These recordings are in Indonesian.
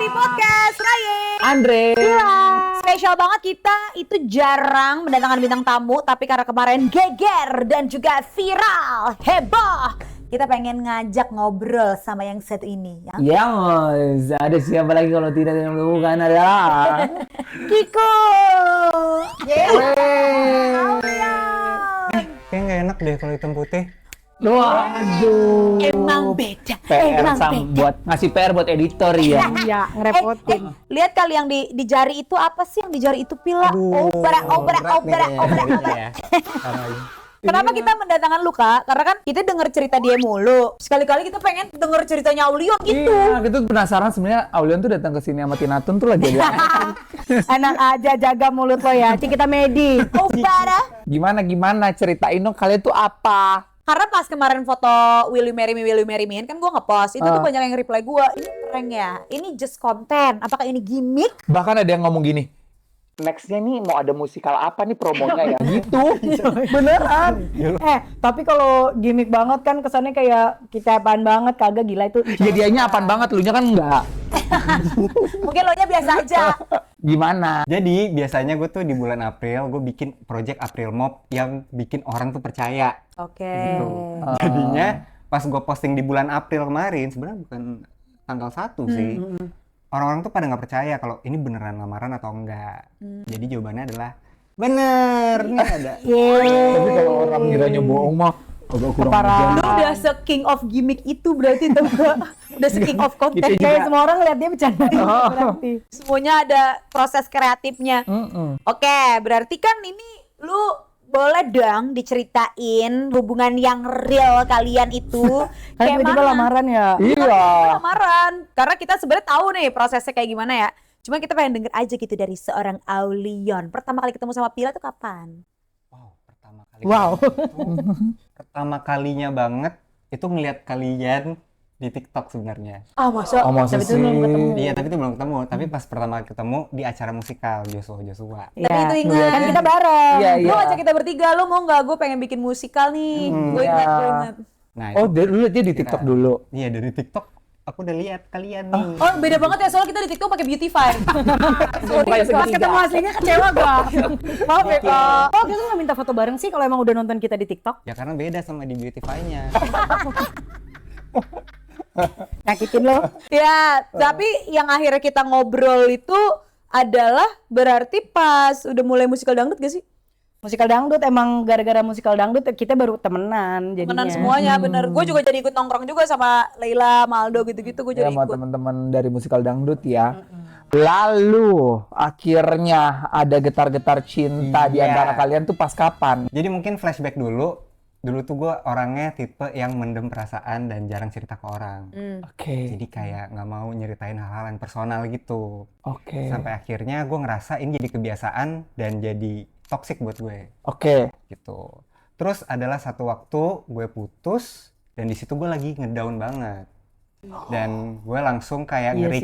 di podcast Raya Andre. Spesial banget, kita itu jarang mendatangkan bintang tamu, tapi karena kemarin geger dan juga viral, heboh, kita pengen ngajak ngobrol sama yang satu ini ya. Yes, ada siapa lagi kalau tidak yang bukan adalah Kiko. Kayaknya nggak enak deh kalau hitam putih. Waduh. Emang beda. PR Emang sama beda. buat ngasih PR buat editor ya. Iya, ngerepotin. Lihat kali yang di jari itu apa sih, yang di jari itu Pila? Obra. Kenapa kita mendatangkan Luka? Karena kan kita denger cerita dia mulu. Sekali-kali kita pengen denger ceritanya Aulion gitu. Iya, gitu penasaran sebenarnya Aulion tuh datang ke sini sama Tinatun tuh lagi ada. Enak aja, jaga mulut lo ya. Kita Medi. Obra. Gimana ceritain dong kalian tuh apa? Karena pas kemarin foto Will You Marry Me kan gue ngepost. Itu tuh banyak yang reply gue, ini prank ya? Ini just konten? Apakah ini gimmick? Bahkan ada yang ngomong gini, nextnya nih mau ada musikal apa nih promonya ya? Gitu, beneran. Tapi kalau gimmick banget kan kesannya kayak kita apaan banget, kagak gila itu. Ya dianya apaan banget, lunya kan enggak. Mungkin lo nya biasa aja. Gimana? Jadi biasanya gue tuh di bulan April gue bikin project April Mop yang bikin orang tuh percaya. Oke. Gitu. Jadinya pas gue posting di bulan April kemarin, sebenarnya bukan tanggal 1 sih. Orang-orang tuh pada nggak percaya kalau ini beneran lamaran atau enggak. Jadi jawabannya adalah bener. Nih ada. Tapi kalau orang ngiranya bohong mah agak kurang ajar. Lu udah se-king of gimmick itu berarti tuh. Udah se-king of content. Kita juga- Kayak semua orang ngeliat dia bercanda. Berarti. Semuanya ada proses kreatifnya. Oke, berarti kan ini lu boleh dong diceritain hubungan yang real kalian itu. Kan tiba-tiba lamaran ya. Iya. Lamaran. Karena kita sebenarnya tahu nih prosesnya kayak gimana ya. Cuma kita pengen denger aja gitu dari seorang Aulion. Pertama kali ketemu sama Pila tuh kapan? Pertama kalinya banget itu ngelihat kalian di TikTok sebenarnya. Masa? Masa Tapi itu belum ketemu. Iya, tapi itu belum ketemu. Tapi pas pertama kali ketemu di acara musikal Joshua. Tapi itu ingat. Kan kita bareng. Iya, Lu ngajak kita bertiga, lu mau nggak? Gue pengen bikin musikal nih. Gue ingat, gue ingat. Nah, Oh, dulu dia di TikTok dulu. iya dari TikTok aku udah lihat kalian nih. Oh, beda banget ya, soalnya kita di TikTok pakai Beautify. Kayak Pas ketemu aslinya kecewa gua. Maaf ya, Kak. Oh, kita nggak minta foto bareng sih kalau emang udah nonton kita di TikTok. Ya karena beda sama di Beautify-nya. Nyakitin lo. Ya, tapi yang akhirnya kita ngobrol itu adalah berarti pas udah mulai musikal dangdut gak sih? Musikal dangdut emang gara-gara musikal dangdut kita baru temenan jadinya. Temenan semuanya, bener. Gue juga jadi ikut nongkrong juga sama Leila, Maldo gitu-gitu. Gue Ya jadi sama ikut. teman-teman dari musikal dangdut ya. Lalu akhirnya ada getar-getar cinta di Iya. antara kalian tuh pas kapan? Jadi mungkin flashback dulu. Dulu tuh gue orangnya tipe yang mendem perasaan dan jarang cerita ke orang. Oke. Jadi kayak nggak mau nyeritain hal-hal yang personal gitu. Oke. Sampai akhirnya gue ngerasa ini jadi kebiasaan dan jadi toxic buat gue Oke. gitu. Terus adalah satu waktu gue putus dan di situ gue lagi ngedown banget. Dan gue langsung kayak Iya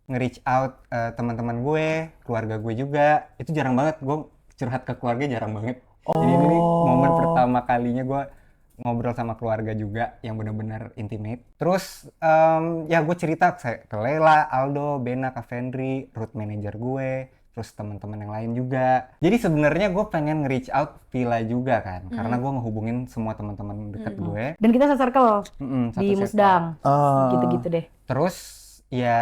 nge-reach out teman-teman gue, keluarga gue juga. Itu jarang banget gue curhat ke keluarga, jarang banget. Jadi ini momen pertama kalinya gue ngobrol sama keluarga juga yang benar-benar intimate. Terus ya gue cerita ke Leila, Aldo, Bena, Kak Fendri, root manager gue, terus teman-teman yang lain juga. Jadi sebenarnya gue pengen nge-reach out Villa juga kan, karena gue ngehubungin semua teman-teman deket gue. Dan kita satu-circle Satu di circle. Musdang. Oh. Gitu-gitu deh. Terus ya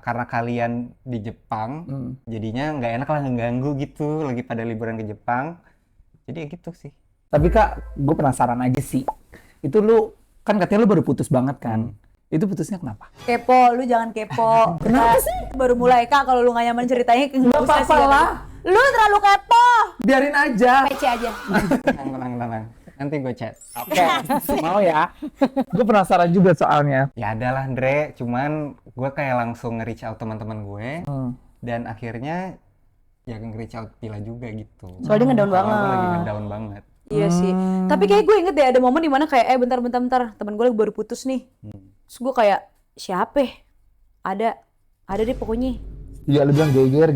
karena kalian di Jepang, jadinya nggak enak lah ngeganggu gitu, lagi pada liburan ke Jepang. Jadi ya gitu sih. Tapi Kak, gue penasaran aja sih. Itu lu kan katanya lu baru putus banget kan? Itu putusnya kenapa? Kepo, lu jangan kepo. Kenapa sih? Baru mulai, Kak, kalau lu gak nyaman ceritanya nggak usah apa-apa sih. lah. Lu terlalu kepo. Biarin aja. PC aja. Tenang. Nanti gue chat. Oke, mau ya. Gue penasaran juga soalnya. Ya adalah Andre, cuman gue kayak langsung nge-reach out teman-teman gue. Dan akhirnya ya nge-reach out Pila juga gitu. Soalnya dia ngedown Soalnya gue banget. lagi ngedown banget. Iya sih. Tapi kayak gue inget deh ada momen dimana kayak bentar. Temen gue baru putus nih. Terus gue kayak siapa? Ada deh pokoknya. Iya, lu bilang geger,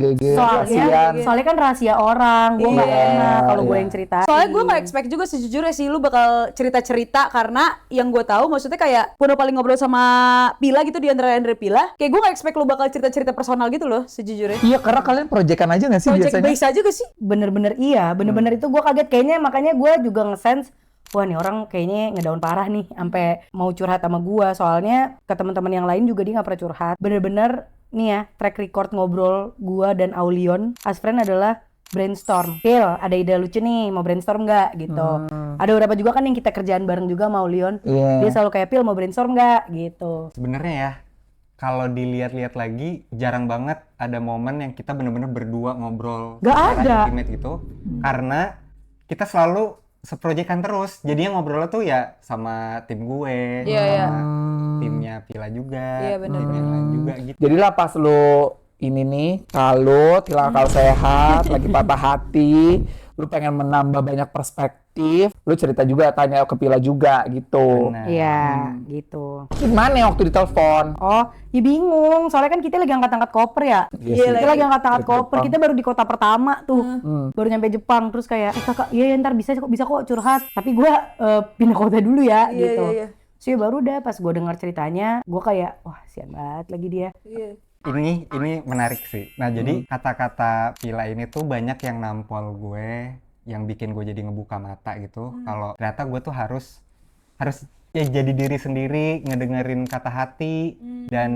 Soalnya kan rahasia orang, gue nggak Iya. enak kalau gue Iya. yang ceritain. Soalnya gue gak expect juga sejujurnya sih lu bakal cerita-cerita, karena yang gue tahu maksudnya kayak udah paling ngobrol sama Pila gitu di antara Andre Pila, kayak gue gak expect lu bakal cerita-cerita personal gitu loh sejujurnya. Iya, karena kalian proyekan aja nggak sih Project biasanya? base aja gak sih? Bener-bener iya, bener-bener itu gue kaget kayaknya, makanya gue juga nge-sense wah nih orang kayaknya ngedown parah nih sampai mau curhat sama gue. Soalnya ke teman-teman yang lain juga dia nggak pernah curhat. Bener-bener nih ya, track record ngobrol gue dan Aulion as friend adalah brainstorm. Pil, ada ide lucu nih, mau brainstorm nggak gitu. Ada beberapa juga kan yang kita kerjaan bareng juga sama Aulion. Iya. Dia selalu kayak, Pil mau brainstorm nggak gitu. Sebenarnya ya, kalau dilihat-lihat lagi jarang banget ada momen yang kita bener-bener berdua ngobrol Gak secara ada. intimate gitu, karena kita selalu seproyekan terus. Jadinya ngobrolnya tuh ya sama tim gue, Iya, iya. sama timnya Pila juga, Iya, bener, tim yang lain juga gitu. Jadi lah pas lu ini nih, kalut, hilang akal sehat, lagi patah hati, lu pengen menambah banyak perspektif, lu cerita juga, tanya ke Pila juga gitu. Benar. Iya, gitu. Gimana ya waktu ditelepon? Oh, ya bingung. Soalnya kan kita lagi angkat-angkat koper ya. Iya Kita sih. lagi angkat-angkat Dari koper. Jepang. Kita baru di kota pertama tuh. Baru nyampe Jepang. Terus kayak, kakak, iya ya, ntar bisa kok curhat. Tapi gue pindah kota dulu ya, Iya, gitu. iya, iya. So ya baru dah pas gue dengar ceritanya, gue kayak, wah sian banget lagi dia. Iya. Ini menarik sih. Nah, jadi kata-kata Pila ini tuh banyak yang nampol gue, yang bikin gue jadi ngebuka mata gitu. Kalau ternyata gue tuh harus ya jadi diri sendiri, ngedengerin kata hati dan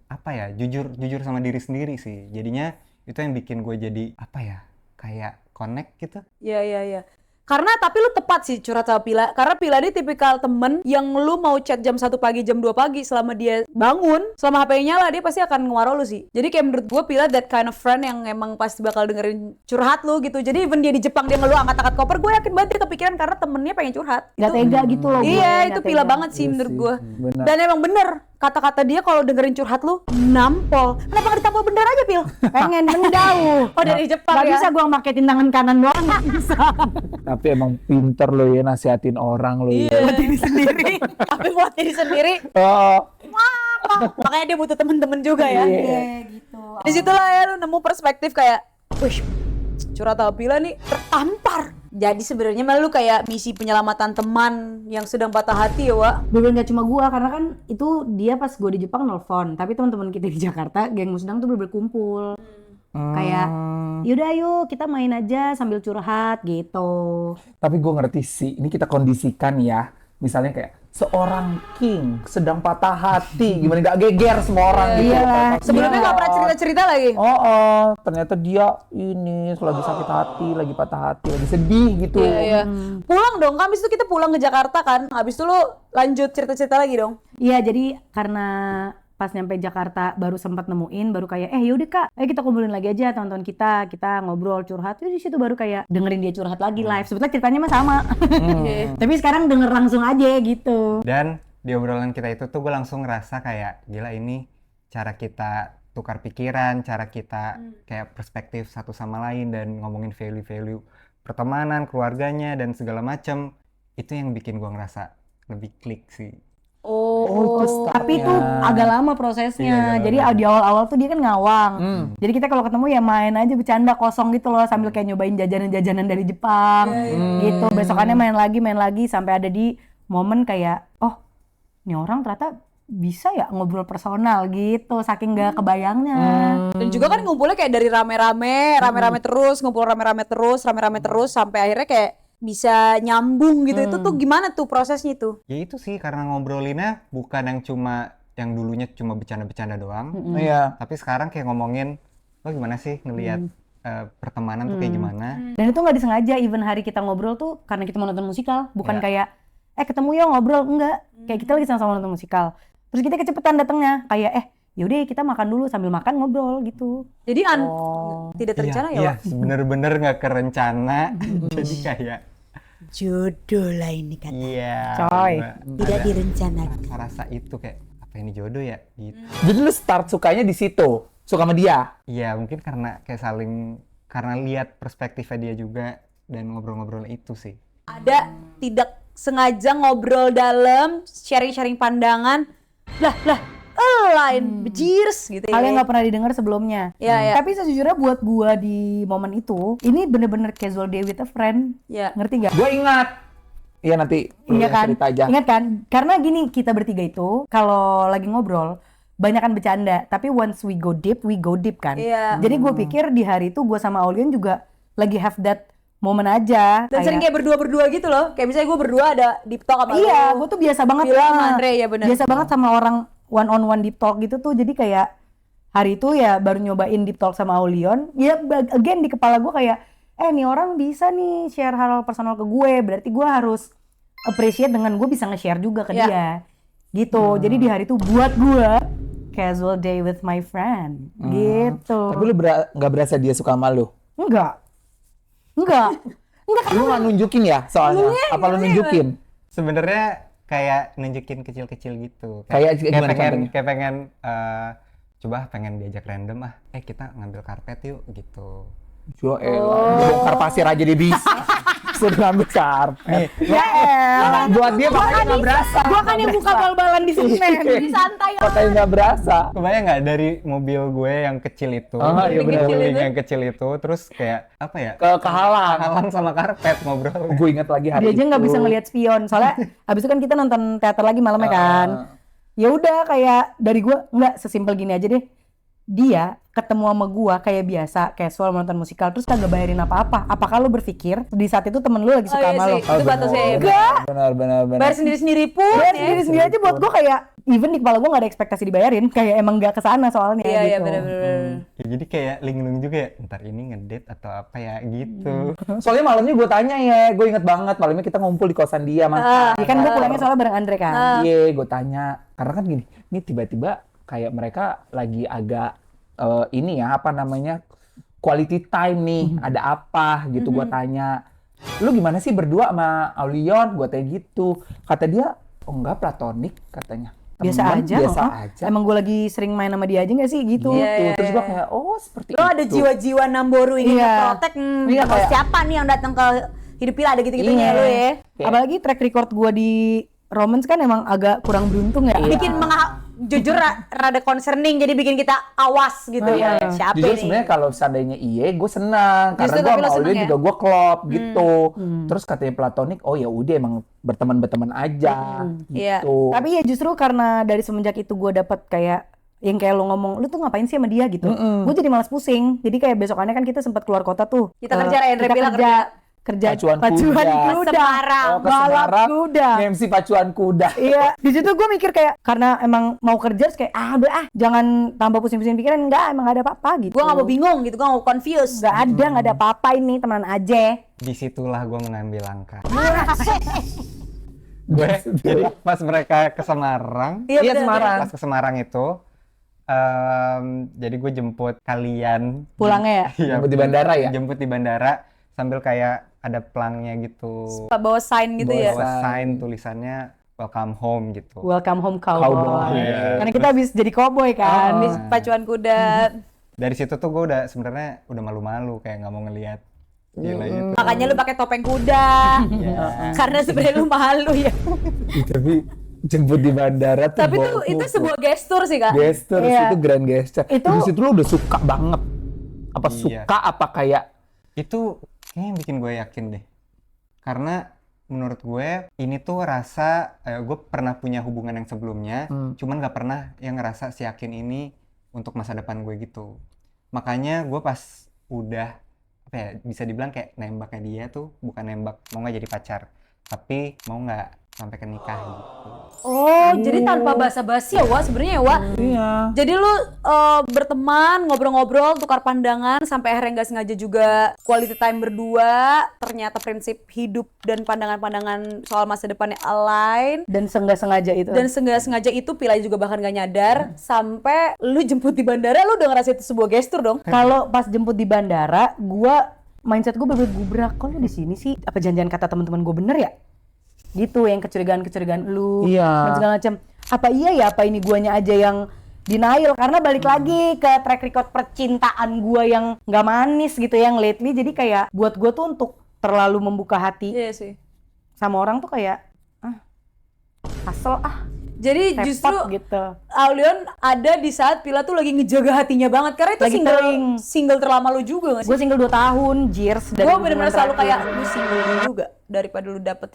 apa ya, jujur sama diri sendiri sih. Jadinya itu yang bikin gue jadi apa ya, kayak connect gitu. Iya, iya, iya. Karena tapi lu tepat sih curhat sama Pila. Karena Pila ini tipikal temen yang lu mau chat jam 1 pagi, jam 2 pagi, selama dia bangun, selama HP-nya nyala, dia pasti akan ngewaro lu sih. Jadi kayak menurut gue Pila that kind of friend yang emang pasti bakal dengerin curhat lu gitu. Jadi even dia di Jepang dia ngeluh angkat-angkat koper, gue yakin banget dia kepikiran karena temennya pengen curhat. Gak tega gitu loh. gue, Iya, nggak itu Pila tega. banget sih Iya menurut sih, gue. benar. Dan emang bener, kata-kata dia kalau dengerin curhat lu, nampol. Kenapa gak ditampol bener aja, Pil? Pengen menjauh. Oh, dari Jepang Gak ya? bisa gue maketin tangan kanan doang, gak bisa. Tapi emang pinter lo ya nasihatin orang lo ya. Buat diri sendiri. Tapi buat diri sendiri, Oh, makanya dia butuh temen-temen juga ya. gitu. Di situlah ya lu nemu perspektif kayak, wih, curhat sama Pila nih tertampar. Jadi sebenarnya malah lu kayak misi penyelamatan teman yang sedang patah hati ya, Wak. Bener-bener gak cuma gua, karena kan itu dia pas gua di Jepang nelfon, tapi teman-teman kita di Jakarta, geng Musdang tuh bener-bener kumpul. Kayak, yaudah ayo kita main aja sambil curhat gitu. tapi gue ngerti sih. Ini kita kondisikan ya. Misalnya kayak seorang king sedang patah hati, gimana gak geger semua orang gitu. Iya lah. Sebelumnya nggak pernah cerita-cerita lagi. Oh, ternyata dia ini lagi sakit hati, lagi patah hati, lagi sedih gitu. Iya, iya. Pulang dong, kan habis itu kita pulang ke Jakarta kan. Habis itu lu lanjut cerita-cerita lagi dong. Iya, jadi karena pas nyampe Jakarta baru sempat nemuin, baru kayak yaudah kak, ayo kita kumpulin lagi aja teman-teman kita ngobrol curhat. Terus di situ baru kayak dengerin dia curhat lagi live. Sebetulnya ceritanya mah sama, tapi sekarang denger langsung aja gitu. Dan di obrolan kita itu tuh gue langsung ngerasa kayak gila, ini cara kita tukar pikiran, cara kita kayak perspektif satu sama lain dan ngomongin value-value pertemanan, keluarganya dan segala macem. Itu yang bikin gue ngerasa lebih klik sih. Oh, itu Tapi itu agak lama prosesnya. Iya, agak Jadi lama. di awal-awal tuh dia kan ngawang. Jadi kita kalau ketemu ya main aja bercanda kosong gitu loh, sambil kayak nyobain jajanan-jajanan dari Jepang gitu. Besokannya main lagi sampai ada di momen kayak, oh, ini orang ternyata bisa ya ngobrol personal gitu, saking gak kebayangnya. Dan juga kan ngumpulnya kayak dari rame-rame terus, ngumpul rame-rame terus sampai akhirnya kayak bisa nyambung gitu. Itu tuh gimana tuh prosesnya tuh? Ya itu sih, karena ngobrolinnya bukan yang dulunya cuma bercanda-bercanda doang. Iya. Tapi sekarang kayak ngomongin, lo gimana sih ngelihat pertemanan tuh kayak gimana? Dan itu nggak disengaja, even hari kita ngobrol tuh karena kita mau nonton musikal, bukan Iya. kayak ketemu ya ngobrol, enggak. Kayak kita lagi sama-sama nonton musikal. Terus kita kecepetan datangnya, kayak yaudah kita makan dulu sambil makan ngobrol gitu. Jadi tidak terencana ya, Iya, Wak? bener-bener nggak kerencana. Jadi kayak, Jodoh lah ini kan. iya. Coy. Tidak direncanakan. Rasa itu kayak, apa ini jodoh ya? Gitu. Jadi lu start sukanya di situ, suka sama dia. Iya, mungkin karena kayak karena lihat perspektifnya dia juga dan ngobrol-ngobrol itu sih. Ada tidak sengaja ngobrol dalam, sharing-sharing pandangan. Lah, lain bejirs gitu ya. Hal yang nggak pernah didengar sebelumnya. Iya, iya. Tapi sejujurnya buat gua di momen itu, ini bener-bener casual day with a friend. Iya. Ngerti gak? Gue ingat. Iya nanti lu Iya yang kan? cerita aja. Ingat kan? Karena gini, kita bertiga itu kalau lagi ngobrol banyakan bercanda, tapi once we go deep kan. Iya. Jadi gue pikir di hari itu gue sama Aulion juga lagi have that moment aja. Dan sering kayak berdua-berdua gitu loh. Kayak misalnya gue berdua ada deep talk sama Iya, lu. gue tuh biasa banget Villa lah. sama Andre, ya bener. Biasa banget sama orang one on one deep talk gitu tuh. Jadi kayak hari itu ya baru nyobain deep talk sama Aulion. Ya again di kepala gue kayak nih orang bisa nih share hal personal ke gue. Berarti gue harus appreciate dengan gue bisa nge-share juga ke Iya. dia. Gitu. Jadi di hari itu buat gue casual day with my friend. Gitu. Tapi lu nggak berasa dia suka sama lu? Enggak. Lu nggak nunjukin ya soalnya? Apa lu nunjukin? Sebenarnya kayak nunjukin kecil-kecil gitu. Kayak gimana contohnya? kayak pengen coba pengen diajak random kita ngambil karpet yuk gitu. Jo bongkar pasir aja dia bisa. Suruh ngambil karpet. Ya elah. Buat dia makanya nggak berasa. Gua kan yang buka bal-balan di sini. Jadi santai. Makanya nggak berasa. Kebayang nggak dari mobil gue yang kecil itu, Ah, iya benar. mobil yang kecil itu, terus kayak apa ya? Kehalang. Halang sama karpet ngobrol. Gue ingat lagi hari Dia aja nggak itu. bisa ngelihat spion. Soalnya abis itu kan kita nonton teater lagi malamnya kan. Ya udah kayak dari gua nggak sesimpel gini aja deh. Dia ketemu sama gua kayak biasa casual nonton musikal terus kagak bayarin apa-apa. Apakah lu berpikir di saat itu temen lu lagi suka iya sama sih. lu? Itu batasnya ya. Benar. Bayar sendiri-sendiri pun. Bayar ya. sendiri-sendiri aja buat gua kayak even di kepala gua nggak ada ekspektasi dibayarin. Kayak emang nggak kesana soalnya Iya, iya gitu. bener-bener. Ya, jadi kayak linglung juga ya. Ntar ini ngedate atau apa ya gitu. Soalnya malamnya gue tanya ya, gue inget banget malamnya kita ngumpul di kosan dia makan. Ya kan gua pulangnya soalnya bareng Andre kan. Iya, gue tanya. Karena kan gini, ini tiba-tiba kayak mereka lagi agak ini ya, apa namanya, quality time nih. Ada apa gitu, gue tanya. Lu gimana sih berdua sama Aulion? Gue tanya gitu. Kata dia, oh enggak, platonik katanya. Biasa Temen, aja. Biasa oh. aja. Emang gua lagi sering main sama dia aja nggak sih gitu. Gitu. Iya, Terus iya, gue iya. kayak, oh seperti Lo itu. ada jiwa-jiwa Namboru ingin Iya. nge-protect. Iya, Kalau kayak- siapa nih yang datang ke hidup Pila ada gitu-gitunya Iya. lo ya. Kayak- Apalagi track record gua di romance kan emang agak kurang beruntung ya. Bikin jujur rada concerning jadi bikin kita awas gitu ya. Siapa Jujur nih? sebenarnya kalau seandainya gue senang karena Justru gue tapi sama lo seneng Aulion ya? juga gue klop gitu. Terus katanya platonik, oh ya udah emang berteman aja Iya. gitu. Tapi ya justru karena dari semenjak itu gue dapet kayak yang kayak lo ngomong, lu tuh ngapain sih sama dia gitu. Gue jadi malas pusing. Jadi kayak besokannya kan kita sempat keluar kota tuh. Kita kerja, Andre kita bilang kerja Pacuan pacuan kuda. kuda. Semarang. Oh, ke balap Semarang, kuda. MC pacuan kuda. Iya, di situ gue mikir kayak karena emang mau kerja terus kayak udah jangan tambah pusing-pusing pikiran, enggak emang gak ada apa-apa gitu. Gue gak mau bingung gitu, gue gak mau confused. Nggak ada apa-apa ini temenan aja. Disitulah gue mengambil langkah. Gue jadi pas mereka ke Semarang, Iya, Iya bener, Semarang. pas ke Semarang itu, jadi gue jemput kalian. Pulangnya ya? Iya, Jemput di bandara ya? Jemput di bandara sambil kayak ada pelangnya gitu. Pak bawa sign gitu ya. Bawa sign tulisannya welcome home gitu. Welcome home cowboy. Cowboy. Iya. Karena kita habis jadi cowboy kan. Habis pacuan kuda. Dari situ tuh gue udah sebenarnya udah malu-malu kayak nggak mau ngelihat gila gitu. Makanya lu pakai topeng kuda. Karena sebenarnya lu malu ya. Tapi jemput di bandara tuh. Tapi tuh itu sebuah gestur sih kak. gesture, Iya. itu grand gesture. Itu- Di situ lu udah suka banget. Apa Iya. suka apa kayak Itu kayaknya yang bikin gue yakin deh. Karena menurut gue ini tuh rasa gue pernah punya hubungan yang sebelumnya, cuman nggak pernah yang ngerasa si yakin ini untuk masa depan gue gitu. Makanya gue pas udah apa ya bisa dibilang kayak nembaknya dia tuh bukan nembak mau nggak jadi pacar, tapi mau nggak sampai ke nikah gitu. Oh, jadi tanpa basa-basi ya Wak sebenarnya ya Wak. iya. Jadi lu berteman, ngobrol-ngobrol, tukar pandangan sampai akhirnya nggak sengaja juga quality time berdua. Ternyata prinsip hidup dan pandangan-pandangan soal masa depannya align. Dan sengaja itu. Dan sengaja itu Pila juga bahkan gak nyadar sampai lu jemput di bandara lu udah ngerasa itu sebuah gestur dong. Kalau pas jemput di bandara, mindset gue bener-bener gubrak. Kok lu di sini sih? Apa janjian kata teman-teman gue bener ya? Gitu yang kecurigaan lu Iya. dan segala macam. Apa iya ya? Apa ini guanya aja yang denial? Karena balik lagi ke track record percintaan gua yang nggak manis gitu yang lately. Jadi kayak buat gua tuh untuk terlalu membuka hati Iya sih. sama orang tuh kayak hassle Jadi repot justru gitu. Aulion ada di saat Pila tuh lagi ngejaga hatinya banget karena itu Lagi kering. single terlama lu juga gak sih? Gue single 2 tahun, Jeers. Gue bener-bener selalu kayak lu single dulu juga daripada lu dapet.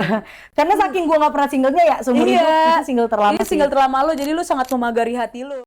Karena saking gue gak pernah singlenya ya, seumur hidup itu single terlama Ini sih. single terlama lu, jadi lu sangat memagari hati lu.